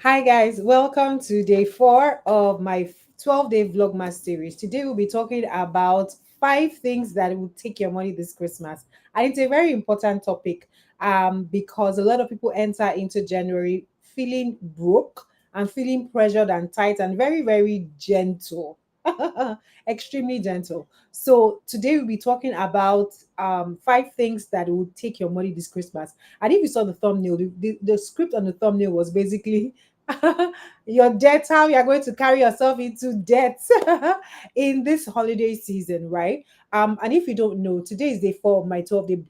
Hi guys, welcome to day 4 of my 12-day Vlogmas series. Today we'll be talking about 5 things that will take your money this Christmas. And it's a very important topic because a lot of people enter into January feeling broke and feeling pressured and tight and very, very gentle. Extremely gentle. So today we'll be talking about 5 things that will take your money this Christmas. And if you saw the thumbnail, the script on the thumbnail was basically your debt, how you're going to carry yourself into debt in this holiday season, right? And if you don't know, today is day 4 of my 12-day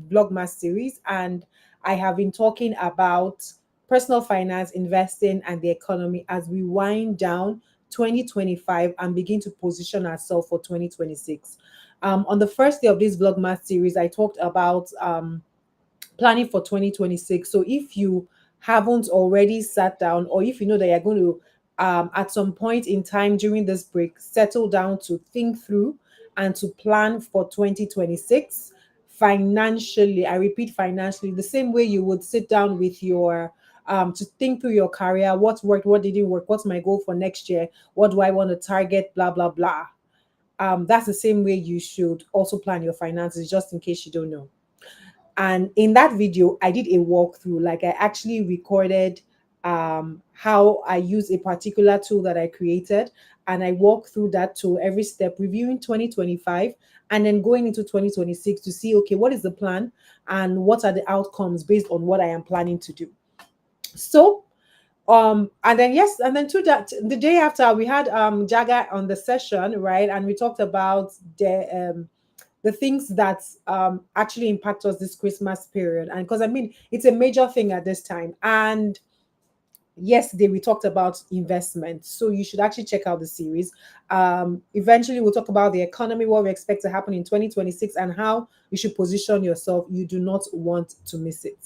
vlogmas series, and I have been talking about personal finance, investing, and the economy as we wind down 2025 and begin to position ourselves for 2026. On the first day of this vlogmas series, I talked about planning for 2026. So if you haven't already sat down, or if you know that you're going to at some point in time during this break settle down to think through and to plan for 2026 financially, I repeat, financially, the same way you would sit down with your to think through your career, what worked, what didn't work, what's my goal for next year, what do I want to target, blah blah blah. That's the same way you should also plan your finances, just in case you don't know. And in that video, I did a walkthrough. Like, I actually recorded how I use a particular tool that I created, and I walked through that tool every step, reviewing 2025 and then going into 2026 to see, okay, what is the plan and what are the outcomes based on what I am planning to do. So and then yes, and then to that, the day after, we had Jaga on the session, right? And we talked about the things that actually impact us this Christmas period. And because I mean, it's a major thing at this time. And yesterday we talked about investment, so you should actually check out the series. Eventually we'll talk about the economy, what we expect to happen in 2026, and how you should position yourself. You do not want to miss it.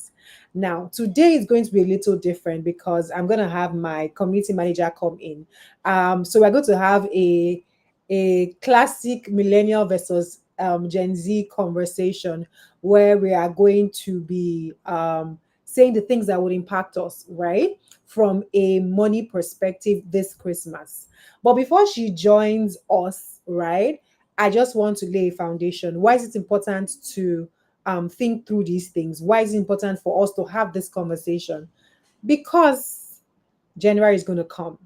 Now today is going to be a little different because I'm going to have my community manager come in. So we're going to have a classic millennial versus Gen Z conversation, where we are going to be saying the things that would impact us, right, from a money perspective this Christmas. But before she joins us, right, I just want to lay a foundation. Why is it important to think through these things? Why is it important for us to have this conversation? Because January is going to come.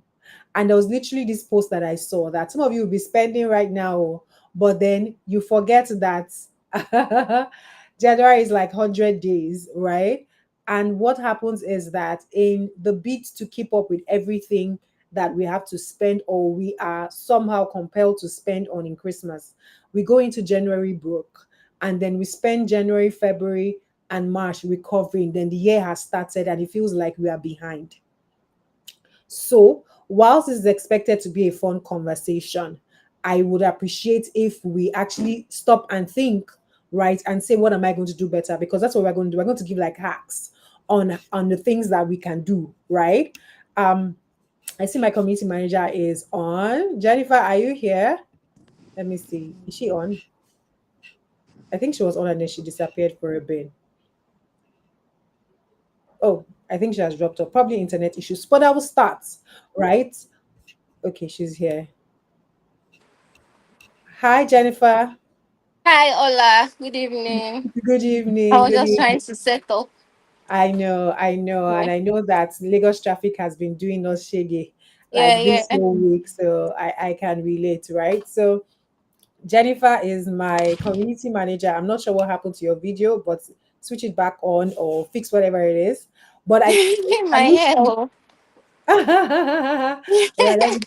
And there was literally this post that I saw that some of you will be spending right now, but then you forget that January is like 100 days, right? And what happens is that in the bid to keep up with everything that we have to spend, or we are somehow compelled to spend on in Christmas, we go into January broke. And then we spend January, February, and March recovering. Then the year has started and it feels like we are behind. So, whilst it's expected to be a fun conversation, I would appreciate if we actually stop and think, right, and say, what am I going to do better? Because that's what we're going to do. We're going to give like hacks on the things that we can do, right? Um, I see my community manager is on. Jennifer, are you here? Let me see. Is she on? I think she was on and then she disappeared for a bit. Oh, I think she has dropped off. Probably internet issues. But I will start, right? Okay, she's here. Hi, Jennifer. Hi, Ola. Good evening. Good I evening. was Good just evening. trying to settle. I know, Yeah, and I know that Lagos traffic has been doing us shaggy yeah, like this yeah. whole week, so I can relate, right? So Jennifer is my community manager. I'm not sure what happened to your video, but switch it back on or fix whatever it is. But I My hair. literally Oh. all right, let me,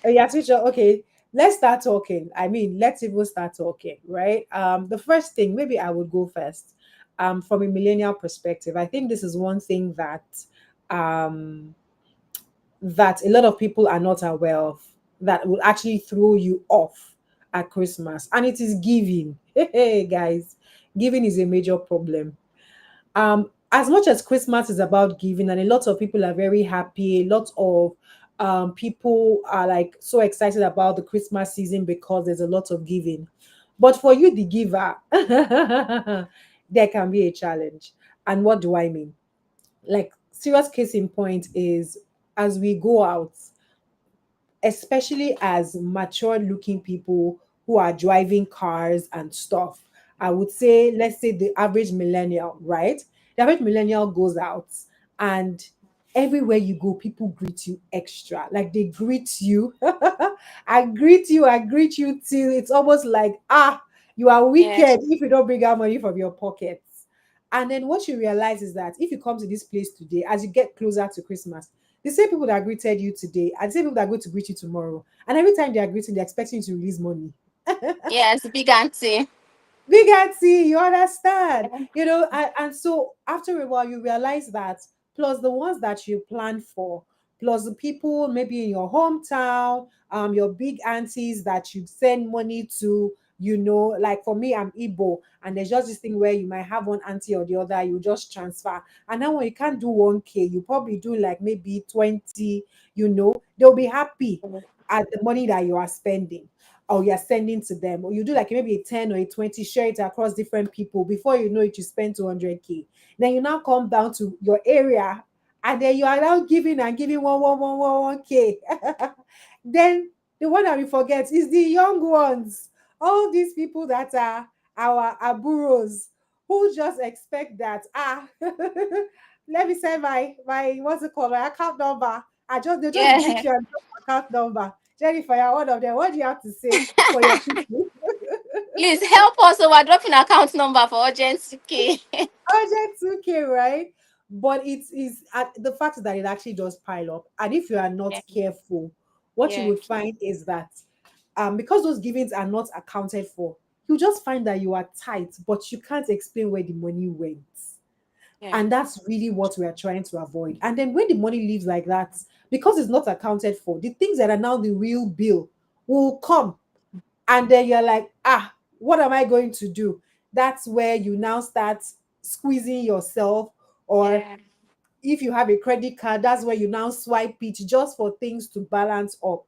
oh, yeah, teacher. Okay, let's start talking. I mean, let's even start talking, right? The first thing, maybe I would go first. From a millennial perspective, I think this is one thing um, that a lot of people are not aware of, that will actually throw you off at Christmas, and it is giving. Hey, guys, giving is a major problem. As much as Christmas is about giving, and a lot of people are very happy, a lot of people are like so excited about the Christmas season because there's a lot of giving. But for you, the giver, there can be a challenge. And what do I mean? Like, serious case in point is as we go out, especially as mature looking people who are driving cars and stuff. I would say, let's say the average millennial, right? The average millennial goes out, and everywhere you go, people greet you extra. Like they greet you. I greet you till it's almost like, you are Yeah. wicked if you don't bring out money from your pockets. And then what you realize is that if you come to this place today, as you get closer to Christmas, the same people that greeted you today are the same people that are going to greet you tomorrow. And every time they are greeting, they're expecting you to release money. Yes, big auntie. Big auntie, you understand? And so after a while, you realize that plus the ones that you planned for, plus the people maybe in your hometown, your big aunties that you send money to, like for me, I'm Igbo, and there's just this thing where you might have one auntie or the other, you just transfer. And now when you can't do 1K, you probably do like maybe 20, they'll be happy at the money that you are spending or you're sending to them, or you do like maybe a 10 or a 20, share it across different people. Before you know it, you spend 200K. Then you now come down to your area, and then you are now giving and giving 1K. Then the one that we forget is the young ones. All these people that are our aburos who just expect that, let me send my what's it called, my account number. They just greet Yeah. you and account number. Jennifer, you're one of them. What do you have to say for your people? Please help us. So we're dropping account number for urgency. Okay. Project 2K, right? But it is the fact is that it actually does pile up. And if you are not Yeah. careful, what you Yeah. would find is that because those givings are not accounted for, you just find that you are tight, but you can't explain where the money went. Yeah. And that's really what we are trying to avoid. And then when the money leaves like that, because it's not accounted for, the things that are now the real bill will come. And then you're like, what am I going to do? That's where you now start squeezing yourself. Or Yeah. if you have a credit card, that's where you now swipe it just for things to balance up.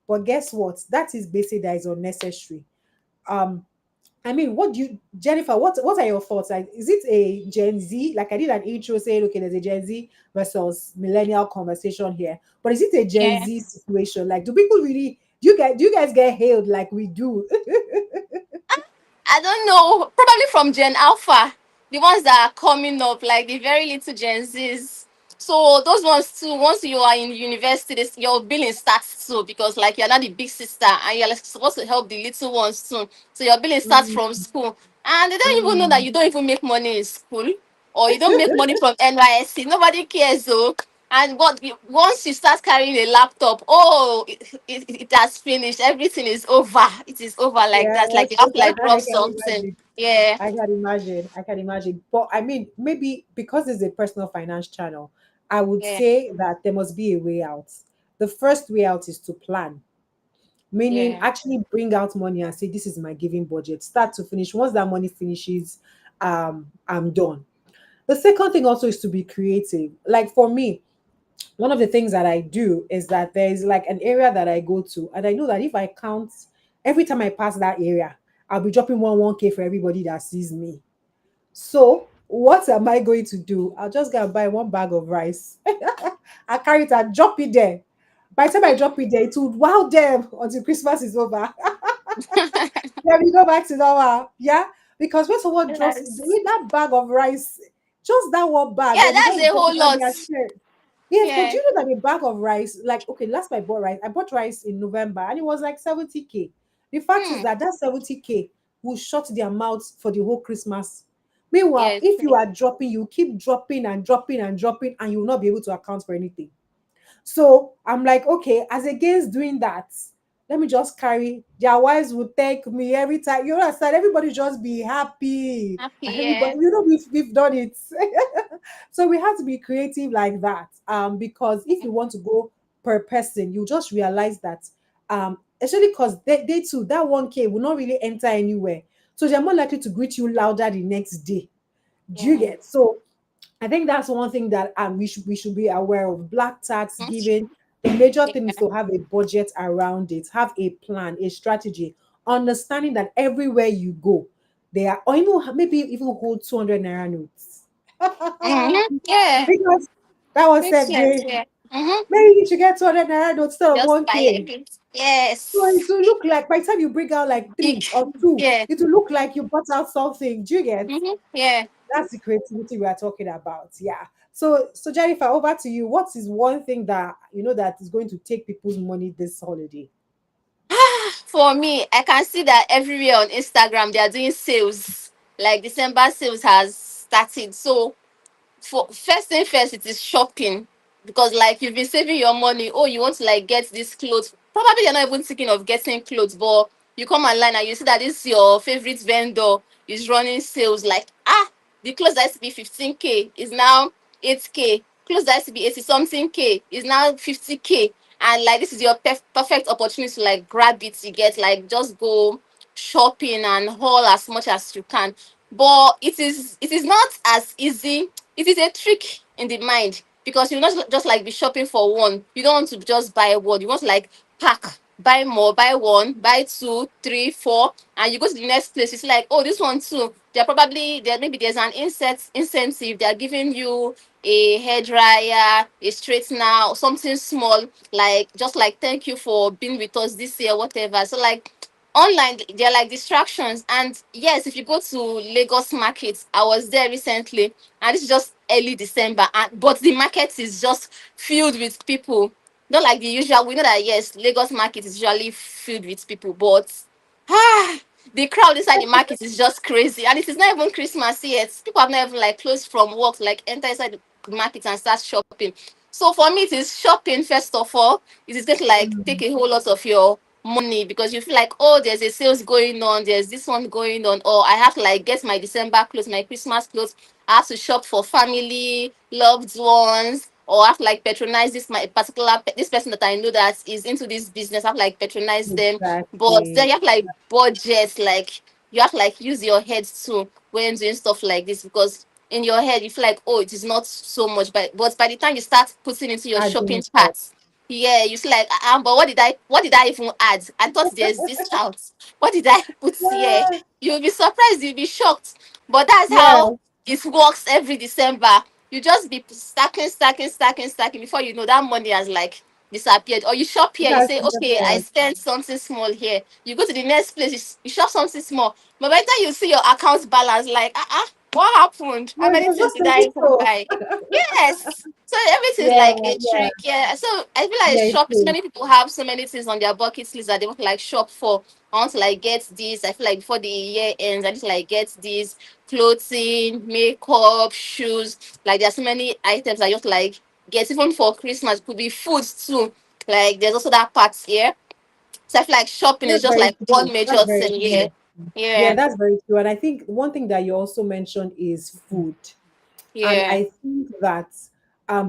But guess what? That is basically that is unnecessary. Um, I mean, Jennifer, what are your thoughts? Like, is it a Gen Z? Like I did an intro saying, okay, there's a Gen Z versus millennial conversation here. But is it a Gen Yeah. Z situation? Like, do you guys get hailed like we do? I don't know. Probably from Gen Alpha, the ones that are coming up, like the very little Gen Zs. So those ones too. Once you are in university, your billing starts too because like you're not the big sister and you're like supposed to help the little ones too. So your billing starts Mm, from school, and they don't even know that mm. you don't even make money in school or you don't make money from NYSC. Nobody cares though. And once you start carrying a laptop, oh, it has finished. Everything is over. It is over like that. Like Yes, you have to like drop I can something. imagine. Yeah, I can imagine. I can imagine. But I mean, maybe because it's a personal finance channel, I would yeah, say that there must be a way out. The first way out is to plan, meaning yeah, actually bring out money and say, this is my giving budget, start to finish. Once that money finishes, I'm done. The second thing also is to be creative. Like for me, one of the things that I do is that there is like an area that I go to, and I know that if I count every time I pass that area, I'll be dropping 1K for everybody that sees me. So what am I going to do? I'll just go and buy one bag of rice. I carry it and drop it there. By the time I drop it there, it would wow them until Christmas is over. Then we go back to normal. Yeah. Because when someone drops yes. with that bag of rice, just that one bag, Yeah, then they that's just a drop whole it and lot. they are shared. Yes, but do Yeah. you know that a bag of rice, like okay, last I bought rice, I bought rice in November and it was like 70K. The fact is Hmm. that 70K will shut their mouths for the whole Christmas. Meanwhile, Yes. if you are dropping, you keep dropping and dropping and dropping, and you will not be able to account for anything. So I'm like, okay, as against doing that, let me just carry. Their wives will thank me every time. You understand? Everybody just be happy. Happy. And Yeah. everybody, we've done it. So we have to be creative like that. Because if you want to go per person, you just realize that especially because they too, that 1K will not really enter anywhere. So they're more likely to greet you louder the next day. Do you Yeah. get? So I think that's one thing that we should be aware of. Black tax Hmm? giving. The major thing is Yeah. to have a budget around it, have a plan, a strategy, understanding that everywhere you go, there are, or even maybe even hold 200 naira notes. Hmm. Yeah. Because that was Makes said sense. day. Yeah. Mm-hmm. Maybe you should get 200 naira note instead of Just buy 1K. it. So it Yes. will look like by the time you bring out like three or two, Yeah. it will look like you bought out something. Do you get? Mm-hmm. Yeah. That's the creativity we are talking about. Yeah. So Jennifer, over to you. What is one thing that you know that is going to take people's money this holiday? For me, I can see that everywhere on Instagram they are doing sales. Like December sales has started. So for first thing first, it is shopping, because like you've been saving your money. Oh, you want to like get this clothes. Probably you're not even thinking of getting clothes, but you come online and you see that this your favorite vendor is running sales. Like, the clothes that used to be 15K is now 8K. Clothes that used to be 80 something K is now 50K. And like this is your perfect opportunity to like grab it. You get like just go shopping and haul as much as you can. But it is not as easy. It is a trick in the mind, because you not just like be shopping for one. You don't want to just buy one. You want to like pack, buy more, buy one, buy two, three, four, and you go to the next place. It's like, oh, this one too. They're probably there. Maybe there's an incentive. They're giving you a hair dryer, a straightener, or something small, like just like thank you for being with us this year, whatever. So like online they're like distractions. And yes, if you go to Lagos market, I was there recently, and it's just early December, and but the market is just filled with people. Not like the usual. We know that yes, Lagos market is usually filled with people, but ah, the crowd inside the market is just crazy, and it is not even Christmas yet. People have not even like closed from work to like enter inside the market and start shopping. So for me, it is shopping first of all. It is going to like take Mm, a whole lot of your money, because you feel like, oh, there's a sales going on, there's this one going on, or I have to like get my December clothes, my Christmas clothes. I have to shop for family, loved ones, or I have to like patronize this my particular this person that I know that is into this business. I have to like patronize them. But then exactly. you have to like budget, like you have to like use your head too when doing stuff like this, because in your head you feel like, oh, it is not so much, but by the time you start putting into your Adding shopping it up. cart, yeah, you feel like, but what did I even add? I thought there's discount. What did I put here? Yeah. You'll be surprised, you'll be shocked. But that's how Yeah. it works every December. You just be stacking, stacking, stacking, stacking, before you know that money has like disappeared. Or you shop here, you That's say, okay, I different. spent something small here. You go to the next place, you shop something small. But by the time you see your account balance, like, what happened? How Yeah, many there's things just did a I even little. buy? Yes. So everything is Yeah, like a yeah, trick. Yeah. So I feel like yeah, it shop. So is. many people have so many things on their bucket list that they want to like shop for. I want to like get this. I feel like before the year ends, I just like get this clothing, makeup, shoes. Like there's so many items I just like get, even for Christmas. It could be food too. Like there's also that part here. So I feel like shopping is That's just very like true. one major That's very thing. Yeah. true. Yeah, Yeah. that's very true. And I think one thing that you also mentioned is food. And Yeah. I think that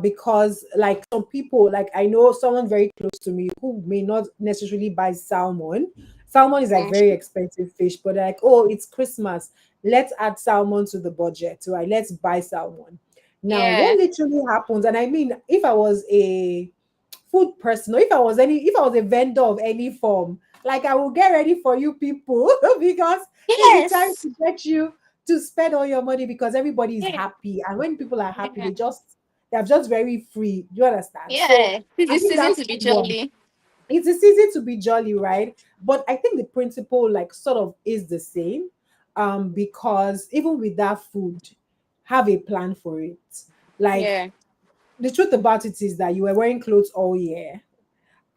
because like some people, like I know someone very close to me who may not necessarily buy salmon. Salmon is like Mm. very expensive fish, but they're like, oh, it's Christmas. Let's add salmon to the budget, right? Let's buy salmon. Now, Yeah. what literally happens, and I mean, if I was a food person, or if I was a vendor of any form, like I will get ready for you people because it's the time Yes. to get you to spend all your money because everybody is Yeah. happy. And when people are happy, Yeah. they're just very free. Do you understand? So Yeah. It's I the think season that's to be one. jolly. It's a season to be jolly, right? But I think the principle like sort of is the same. Because even with that food, have a plan for it. Like Yeah. the truth about it is that you were wearing clothes all year,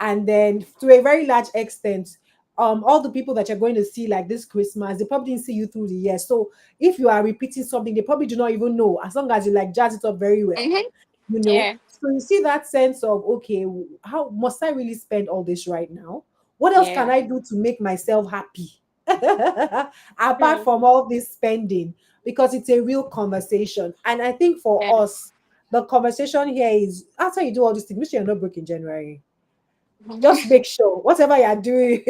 and then to a very large extent, all the people that you're going to see like this Christmas, they probably didn't see you through the year. So if you are repeating something, they probably do not even know, as long as you like jazz it up very well, Mm-hmm. you know. Yeah. So you see that sense of, okay, how must I really spend all this right now? What else can Yeah. I do to make myself happy apart True. from all this spending? Because it's a real conversation. And I think for Yeah. us, the conversation here is after you do all these things, make sure you're not broke in January. Just Mm-hmm. make sure whatever you're doing,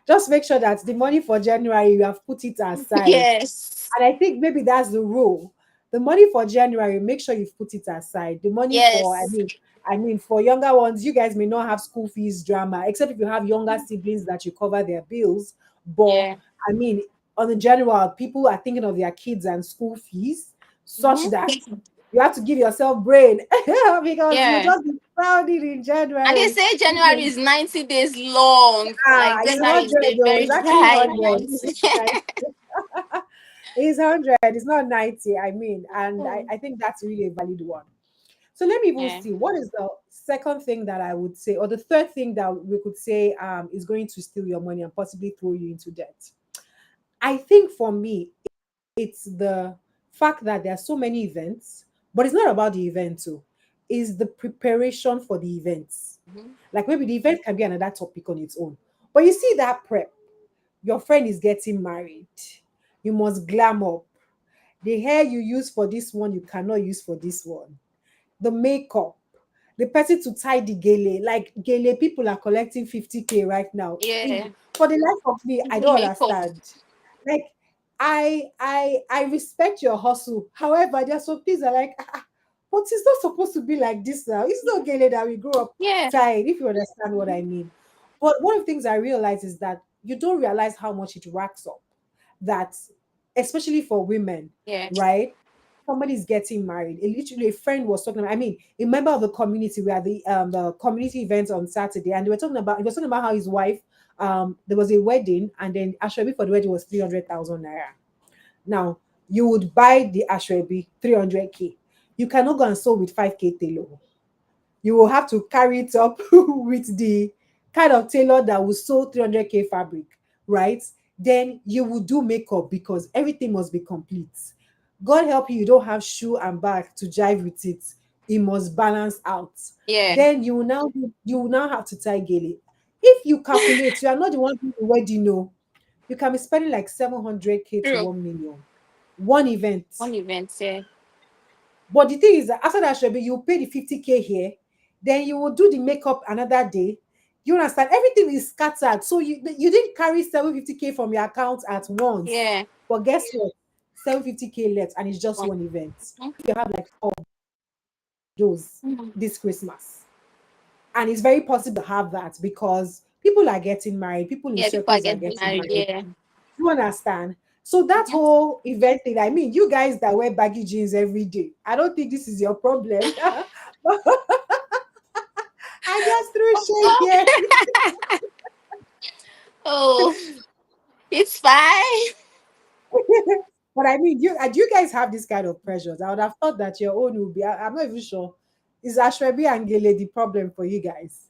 just make sure that the money for January you have put it aside. Yes. And I think maybe that's the rule. The money for January, make sure you've put it aside. The money for, I Yes. mean, I mean, for younger ones, you guys may not have school fees drama, except if you have younger siblings that you cover their bills. But Yeah. I mean, on the general, people are thinking of their kids and school fees, such that Mm-hmm. You have to give yourself brain because you Yeah. just be crowded in And they January. say January is 90 days long. Ah, Like it's January is 100 a though. very It's actually dry 100. month. It's not 90. It's 100. It's not 90. I mean, and I think that's really a valid one. So let me even Yeah. see what is the second thing that I would say, or the third thing that we could say is going to steal your money and possibly throw you into debt. I think for me, it's the fact that there are so many events, but it's not about the event too. It's the preparation for the events. Mhm. Like maybe the event can be another topic on its own. But you see that prep, your friend is getting married. You must glam up. The hair you use for this one, you cannot use for this one. The makeup, the person to tie the gele. Like gele, people are collecting 50K right now. Yeah. For the life of me, I The don't makeup. understand. Like I respect your hustle. However, there are some things that like, but it's not supposed to be like this now. It's not gele that we grew up Yeah. tied, if you understand what I Mhm. mean. But one of the things I realize is that you don't realize how much it racks up. That especially for women, Yeah. right? Somebody's getting married. Literally, a friend was talking about, I mean, a member of the community, we had the community event on Saturday, and they were talking about, he was talking about how his wife, there was a wedding, and then Ashwebi for the wedding was 300,000 naira. Now, you would buy the Ashwebi 300K. You cannot go and sew with 5K tailor. You will have to carry it up with the kind of tailor that will sew 300K fabric, right? Then you will do makeup because everything must be complete. God help you, you don't have shoe and bag to jive with it. It must balance out. Yeah. Then you will now have to tie gele. If you calculate, you are not the one doing the wedding, no. You can be spending like 700K to True. 1 million. One event. One event. Yeah. But the thing is that after that should be you pay the 50K here, then you will do the makeup another day. You understand? Everything is scattered. So you didn't carry 750K from your account at once. Yeah. But guess what? 750K left and it's just One. one event. Mhm. You have like four of those Mhm. this Christmas. And it's very possible to have that because people are getting married, people in Yeah. People are circles are getting getting married. married. Yeah. You understand? So that Mhm. whole event thing, I mean, you guys that wear baggy jeans every day, I don't think this is your problem. I just threw shade here. Oh, it's fine. But I mean, do you guys have this kind of pressures? I would have thought that your own would be. I'm not even sure. Is Ashwebi and Gele the problem for you guys?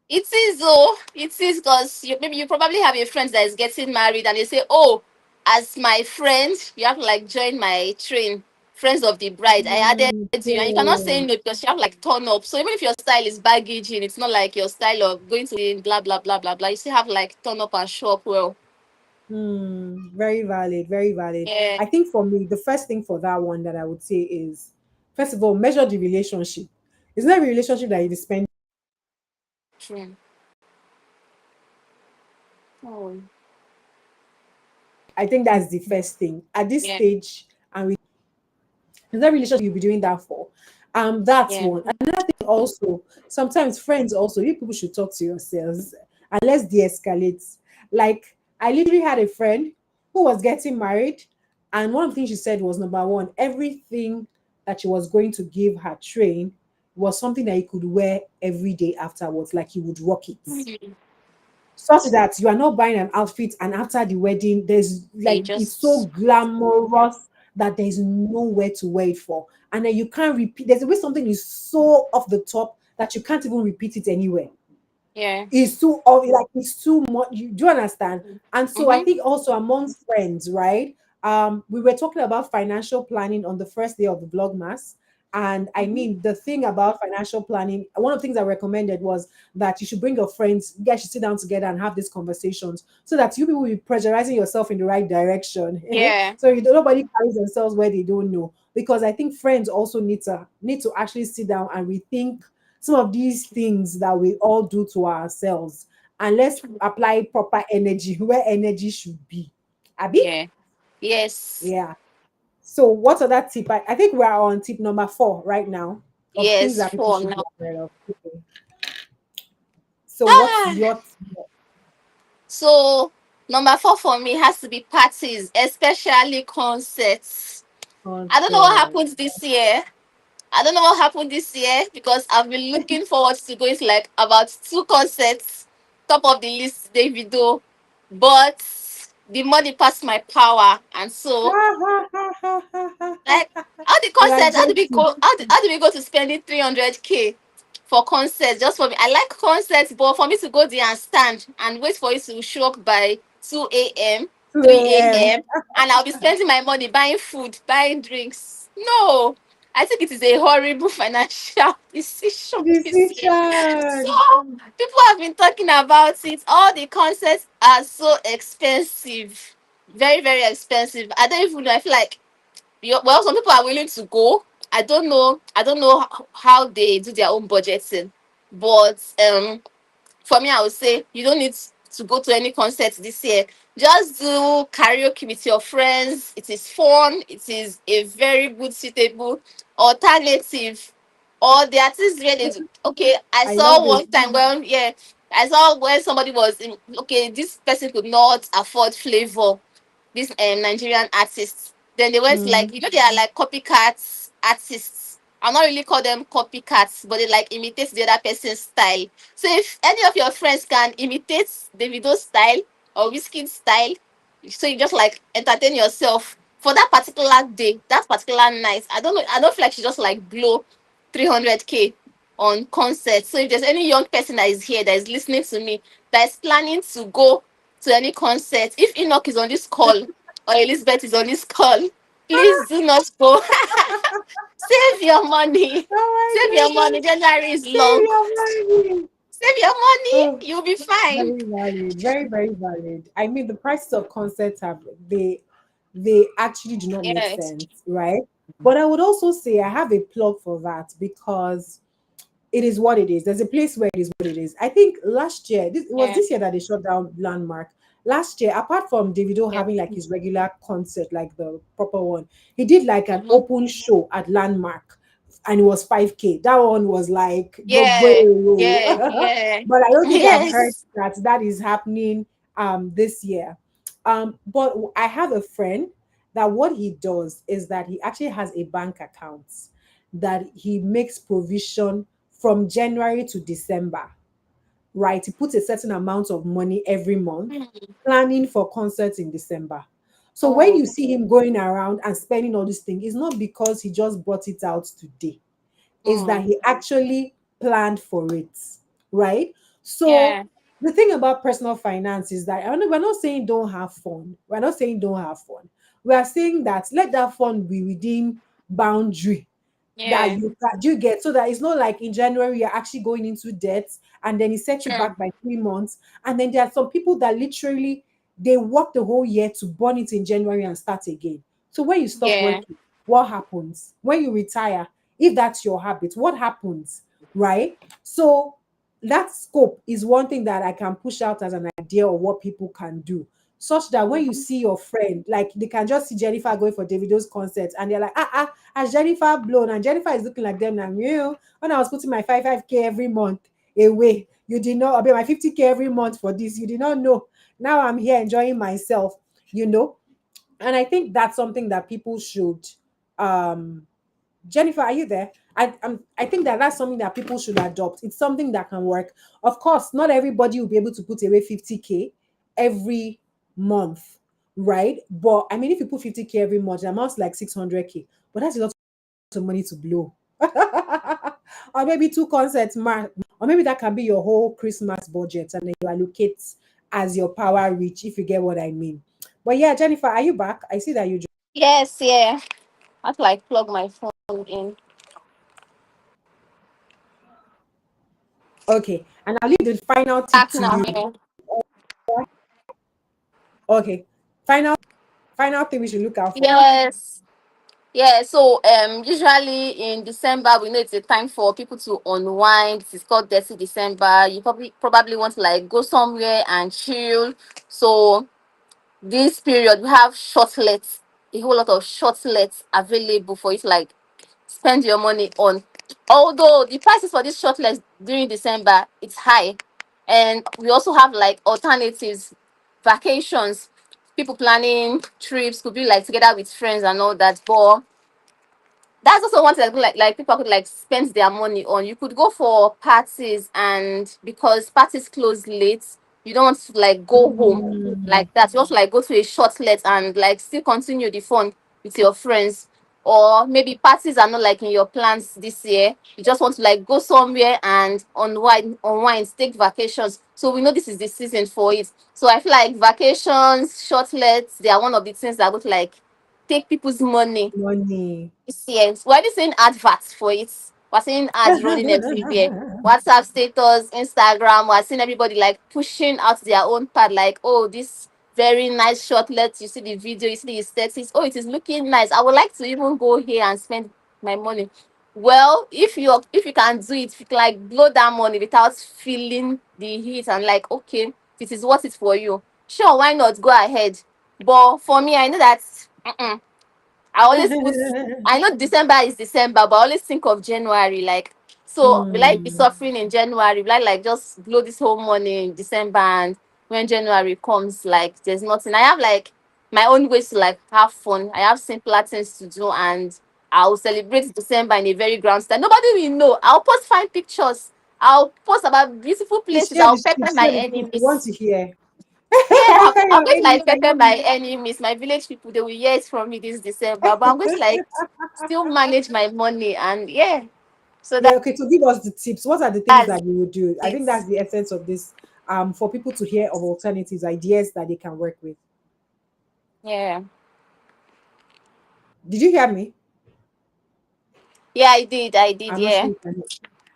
It is though. It is because maybe you probably have a friend that is getting married and they say, "Oh, as my friend, you have to like join my train, friends of the bride. I added you," and you cannot say Okay. no because you have to, like turn up. So even if your style is baggage and it's not like your style of going to the blah blah blah blah blah, you still have to, like turn up and show up well. Very valid, very valid. Yeah. I think for me, the first thing for that one that I would say is, first of all, measure the relationship. It's not a relationship that you spend. True. Oh. I think that's the first thing at this Yeah. stage, and with that relationship you'll be doing that for. That's Yeah. one. Another thing also, sometimes friends also, you people should talk to yourselves and let's de-escalate. Like I literally had a friend who was getting married, and one of the things she said was number one, everything that she was going to give her train was something that you could wear every day afterwards, like you would rock it Mhm. such that you are not buying an outfit and after the wedding there's They like it's so just glamorous that there's nowhere to wear it for, and then you can't repeat. There's a way something is so off the top that you can't even repeat it anywhere. yeah. It's like it's too much. You do you understand? And so I Mm-hmm. think also amongst friends, right? We were talking about financial planning on the first day of the Vlogmas. And I Mm-hmm. mean, the thing about financial planning, one of the things I recommended was that you should bring your friends, you guys should sit down together and have these conversations so that you people will be pressurizing yourself in the right direction. Yeah. So you don't, nobody carries themselves where they don't know. Because I think friends also need to actually sit down and rethink some of these things that we all do to ourselves, and let's apply proper energy where energy should be. Abby? Yeah. Yes. Yeah. So what other tip? I think we are on tip number 4 right now of things Yes. that people For should be now. aware of. Okay. So what's Ah. your So, number 4 for me has to be parties, especially concerts. I don't know what concept? happened this year. I don't know what happened this year because I've been looking forward to going to like about two concerts, top of the list, Davido, but the money passed my power, and so like how the You are concert, how did we joking. go? How did we go to spending 300K for concerts just for me? I like concerts, but for me to go there and stand and wait for it to show up by 2 a.m., 2 a.m. 3 a.m., and I'll be spending my money buying food, buying drinks. No, I think it is a horrible financial decision this year. So Decision. people have been talking about it. All the concerts are so expensive, very very expensive. I don't even know. I feel like well, some people are willing to go. I don't know. I don't know how they do their own budgeting, but for me, I would say you don't need to go to any concert this year. Just do karaoke with your friends. It is fun. It is a very good, suitable alternative. Or the artist really okay. I I love saw it. one time when yeah, I saw when somebody was in, okay. This person could not afford flavor, these Nigerian artists. Then they went Mm. like, you know, they are like copycats artists. I'll not really call them copycats, but they like imitate the other person's style. So if any of your friends can imitate Davido's style or Wizkid's style, so you just like entertain yourself for that particular day, that particular night. I don't know. I don't feel like she just like blow 300K on concert. So if there's any young person that is here that is listening to me that is planning to go to any concert, if Enoch is on this call or Elizabeth is on this call, please do not go. Save your money. Oh Save your my money. goodness. January is Save long. your money. Save your money. Oh, You'll be fine. very valid. Very, very valid. I mean, the prices of concerts have they actually do not make Yes. sense, right? But I would also say I have a plug for that because it is what it is. There's a place where it is what it is. I think last year, it was Yeah. this year that they shut down Landmark. Last year, apart from Davido Yeah. having like his regular concert, like the proper one, he did like an Mhm. open show at Landmark, and it was 5K. That one was like Yeah. Yeah. Yeah. but I don't think I've heard Yes. that that is happening this year. But I have a friend that what he does is that he actually has a bank account that he makes provision from January to December, right? He puts a certain amount of money every month, Mm. planning for concerts in December. So when Oh. you see him going around and spending all this thing, it's not because he just brought it out today, is that Mm. he actually planned for it, right? So Yeah. the thing about personal finance is that we're not saying don't have fun. We're not saying don't have fun. We are saying that let that fun be within boundary that Yeah. you get, so that it's not like in January you're actually going into debt and then it sets you True. back by 3 months. And then there are some people that literally they work the whole year to burn it in January and start again. So when you stop Yeah. working, what happens? When you retire, if that's your habit, what happens? Right? So that scope is one thing that I can push out as an idea of what people can do, such that when you Mhm. see your friend, like they can just see Jennifer going for Davido's concert and they're like, has Jennifer blown? And Jennifer is looking like them now. You when I was putting my 5K every month away, you did not, I mean my 50K every month for this, you did not know. Now I'm here enjoying myself, you know. And I think that's something that people should Jennifer, are you there? I think that that's something that people should adopt. It's something that can work. Of course, not everybody will be able to put away 50K every month, right? But I mean, if you put 50K every month, it amounts to like 600K. But that's a lot of money to blow. Or maybe two concerts, or maybe that can be your whole Christmas budget, and then you allocate as your power reach, if you get what I mean. But yeah, Jennifer, are you back? I see that you. Yes. Yeah. I have to like plug my phone in. Okay, and I'll leave the final tip Back to now. you. Yeah. Okay, final final thing we should look out for. Yes. Yeah, so usually in December we know it's a time for people to unwind. It's called Dirty December. You probably want to like go somewhere and chill. So this period we have shortlets, a whole lot of shortlets available for you to like spend your money on. Although the prices for these shortlets during December it's high, and we also have like alternatives, vacations. People planning trips could be like together with friends and all that, but That's also one thing that like people could like spend their money on. You could go for parties, and because parties close late, you don't want to like go home Mm, like that. You want to like go to a short let and like still continue the fun with your friends. Or maybe parties are not like in your plans this year. You just want to like go somewhere and unwind, take vacations. So we know this is the season for it. So I feel like vacations, short lets, they are one of the things that would like take people's money money. yes, we're already seeing adverts for it. We're seeing ads running everywhere. WhatsApp status, Instagram. We're seeing everybody like pushing out their own part. Like, oh, this very nice shortlet. You see the video, you see the aesthetics. Oh, it is looking nice. I would like to even go here and spend my money. Well, if you can do it, if you can like blow that money without feeling the heat and like, okay, this is what it's for you. Sure, why not go ahead? But for me, I know that. I always put I know December is December, but I always think of January. Like, so will I be Mm, suffering in January? Will I like just blow this whole money in December and when January comes, like there's nothing. I have like my own ways to like have fun. I have simpler things to do and I'll celebrate December in a very grand style. Nobody will know. I'll post fine pictures. I'll post about beautiful please places. share I'll the pepper truth. my Share the truth. We want enemies. to hear. Yeah, Pepper I'm your going to enemies. like I pepper love my it. enemies, my village people. They will hear it from me this December, but I'm going to like still manage my money and yeah. So Yeah, okay. So give us the tips. What are the things that's that you would do? I think it. that's the essence of this. For people to hear of alternatives, ideas that they can work with. Yeah, Did you hear me? yeah, I did. I did. I'm not sure Yeah, you can hear.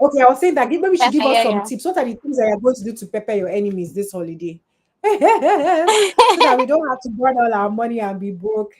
Okay, I was saying that maybe you yeah, should give us yeah, some yeah. tips. What are the things that you're going to do to prepare your enemies this holiday? So that we don't have to burn all our money and be broke.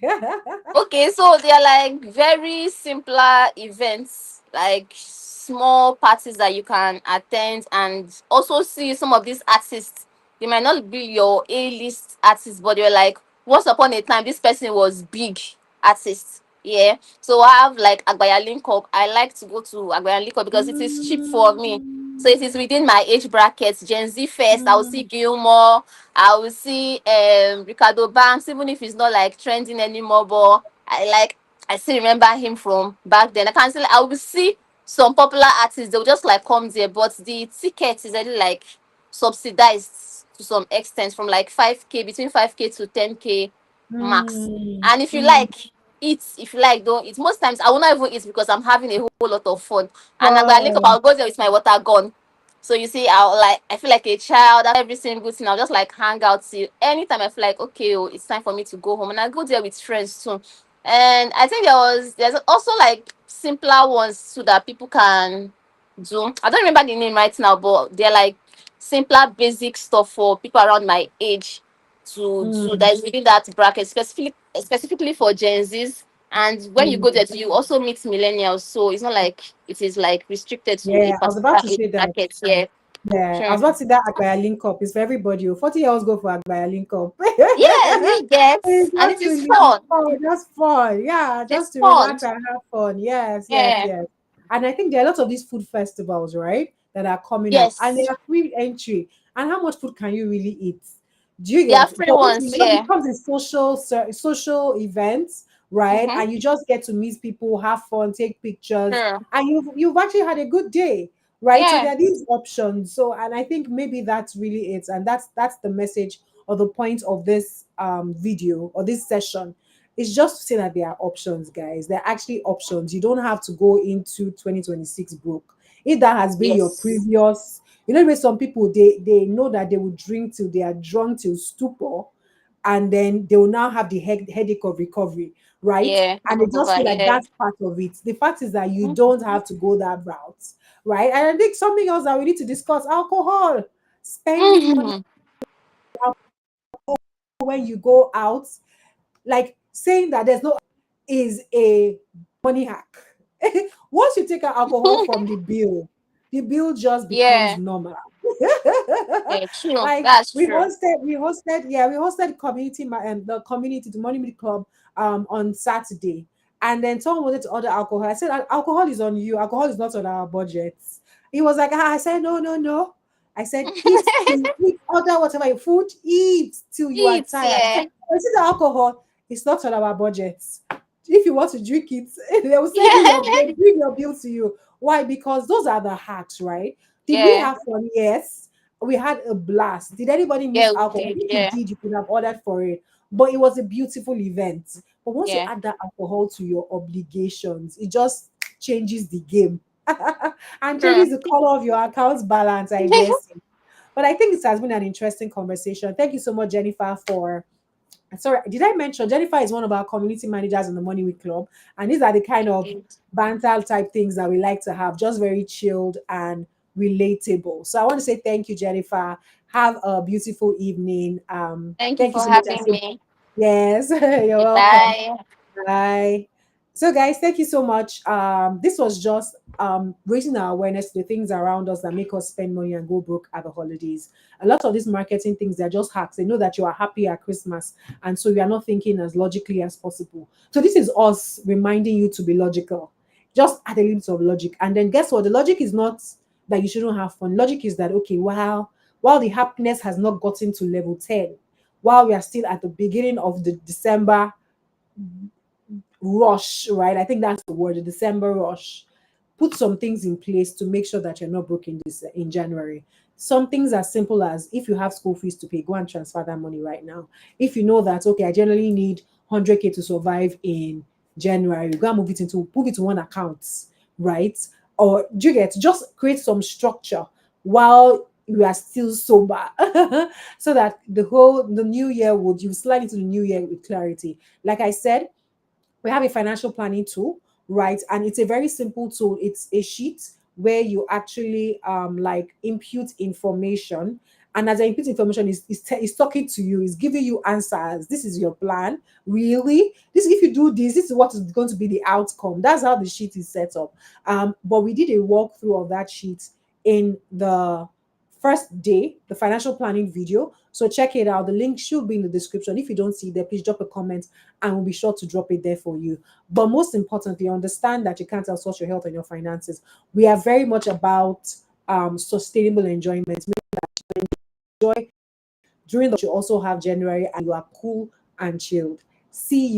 Okay, so they are like very simpler events, like small parties that you can attend and also see some of these artists. They might not be your A-list artists, but they're like once upon a time this person was big artist. Yeah. So I have like Agbaya Link Up. I like to go to Agbaya Link Up because it is cheap for me. So it Mm, is within my age bracket. Gen Z first. I will see mm, Gilmore. I will see Ricardo Banks, even if it's not like trending anymore, but I still remember him from back then. I can still I will see some popular artists, they'll just like come there, but the ticket is already like subsidized to some extent from like 5k between 5k to 10k max. mm, And if you mm. like eat, if you like don't eat, most times I will not even eat because I'm having a whole lot of fun. And I'm like Fun. I'll go there with my water gun. So you see, I feel like a child. After every single thing, I'll just like hang out till anytime I feel like okay, oh, it's time for me to go home, and I go there with friends too. And I think there's also like simpler ones too that people can do. I don't remember the name right now, but they're like simpler, basic stuff for people around my age to do. Mm, That is within that bracket, specifically for Gen Zs. And when you go mm. there, you also meet millennials. So it's not like it is like restricted to a Yeah, I was about particular to age say that. bracket. Yeah. Yeah, I Hmm. was about to say that Agbaya link up is for everybody. 40 years go for Agbaya link up. Yeah, you get, It's and just it is really fun. fun, just fun. Yeah, It's just to fun. relax and have fun. Yes, yes, Yeah. yes. And I think there are lots of these food festivals, right, that are coming up, and they Yes. are free entry. And how much food can you really eat? Do you They are get? free For it ones. just Yeah. becomes a social event, right? Mm-hmm. And you just get to meet people, have fun, take pictures, Sure. and you've actually had a good day, right? So Yeah. there are these options. So, and I think maybe that's really it, and that's the message or the point of this video or this session. It's just to say that there are options, guys. There are actually options. You don't have to go into 2026 broke. If that has been your Yes. previous, you know, where some people they know that they will drink till they are drunk till stupor, and then they will now have the headache of recovery, right? Yeah. And they just Over. feel like Yeah. that's part of it. The fact is that you Mm-hmm. don't have to go that route, right? And I think something else that we need to discuss: alcohol, spending money Mm-hmm. when you go out, like saying that there's no is a money hack. Once you take out alcohol from the bill just becomes Yeah. normal. Yeah. True. Like That's true. we hosted the community, the Money Meet Club on Saturday. And then someone wanted to order alcohol. I said, alcohol is on you, alcohol is not on our budgets. He was like, I said, no, no, no. I said, eat, order whatever you food, eat till you are Eat. tired. Yeah. I said, the alcohol is not on our budgets. if you want to drink it, they will say Yeah. bring your bill to you. Why? Because those are the hacks, right? Did we Yeah. have fun? Yes. We had a blast. Did anybody miss Yeah, we alcohol? did. If you Yeah. did, you could have ordered for it. But it was a beautiful event. But once you Yeah. add that alcohol to your obligations, it just changes the game and True. changes the color of your account balance, I dare say. But I think it has been an interesting conversation. Thank you so much, Jennifer, for sorry, did I mention Jennifer is one of our community managers in the Money Week Club? And these are the kind of Indeed. banter type things that we like to have, just very chilled and relatable. So I want to say thank you, Jennifer. Have a beautiful evening. Thank you Thank you for so much. I having say me. yes, you're welcome. Bye. Bye. So, guys, thank you so much. This was just raising our awareness to the things around us that make us spend money and go broke at the holidays. A lot of these marketing things, they're just hacks. They know that you are happy at Christmas, and so you are not thinking as logically as possible. So, this is us reminding you to be logical, just at the limits of logic. And then, guess what? The logic is not that you shouldn't have fun. Logic is that, okay, while the happiness has not gotten to level 10, while we are still at the beginning of the December rush, right? I think that's the word, the December rush. Put some things in place to make sure that you're not broke in January. Some things as simple as if you have school fees to pay, go and transfer that money right now. If you know that okay, I generally need 100K to survive in January, you go and move it to one account, right? Or do you get just create some structure while you are still sober, so that the new year would you slide into the new year with clarity. Like I said, we have a financial planning tool, right? And it's a very simple tool. It's a sheet where you actually like input information. And as I input information, is talking to you, is giving you answers. This is your plan. Really? This if you do this, this is what is going to be the outcome. That's how the sheet is set up. But we did a walkthrough of that sheet in the first day, the financial planning video. So check it out. The link should be in the description. If you don't see it there, please drop a comment and we'll be sure to drop it there for you. But most importantly, understand that you can't outsource your health and your finances. We are very much about sustainable enjoyment. Enjoy during the you also have January and you are cool and chilled. See you.